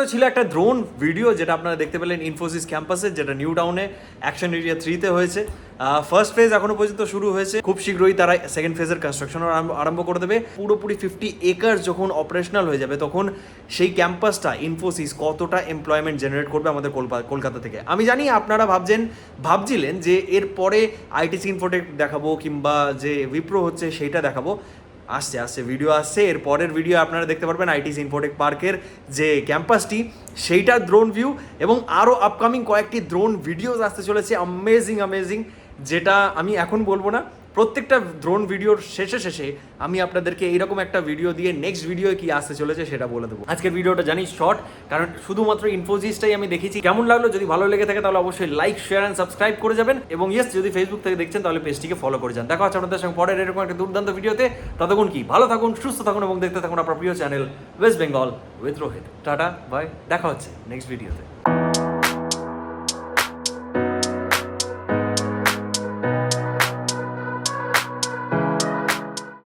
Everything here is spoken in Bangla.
ভিডিওটা ছিল একটা ড্রোন ভিডিও, যেটা আপনারা দেখতে পেলেন ইনফোসিস ক্যাম্পাসে, যেটা নিউ টাউনে অ্যাকশন এরিয়া 3-তে হয়েছে। ফার্স্ট ফেজ এখনো পর্যন্ত শুরু হয়েছে, খুব শীঘ্রই তারা সেকেন্ড ফেজের কনস্ট্রাকশন আরম্ভ করে দেবে। পুরোপুরি 50 একর যখন অপারেশনাল হয়ে যাবে, তখন সেই ক্যাম্পাসটা ইনফোসিস কতটা এমপ্লয়মেন্ট জেনারেট করবে আমাদের কলকাতা থেকে। আমি জানি আপনারা ভাবছিলেন যে এরপরে আইটিসি ইনফোটেক দেখাবো কিংবা যে উইপ্রো হচ্ছে সেইটা দেখাবো। আসছে ভিডিও আসছে, এর পরের ভিডিও আপনারা দেখতে পারবেন আইটিসি ইনফোটেক পার্কের যে ক্যাম্পাসটি সেইটার ড্রোন ভিউ, এবং আরও আপকামিং কয়েকটি ড্রোন ভিডিওস আসতে চলেছে অ্যামেজিং, যেটা আমি এখন বলবো না। প্রত্যেকটা ড্রোন ভিডিওর শেষে আমি আপনাদেরকে এইরকম একটা ভিডিও দিয়ে নেক্সট ভিডিও কি আসতে চলেছে সেটা বলে দেবো। আজকের ভিডিওটা জানি শর্ট, কারণ শুধুমাত্র ইনফোসিসটাই আমি দেখেছি। কেমন লাগলো? যদি ভালো লেগে থাকে তাহলে অবশ্যই লাইক, শেয়ার অ্যান্ড সাবস্ক্রাইব করে যাবেন, এবং ইয়েস, যদি ফেসবুক থেকে দেখছেন তাহলে পেজটিকে ফলো করে যান। দেখা হচ্ছে আপনাদের সঙ্গে পরের এরকম একটা দুর্দান্ত ভিডিওতে। ততক্ষণ কি ভালো থাকুন, সুস্থ থাকুন এবং দেখতে থাকুন আপনার প্রিয় channel West Bengal with Rohit. Tata, bye, দেখা হচ্ছে নেক্সট ভিডিওতে।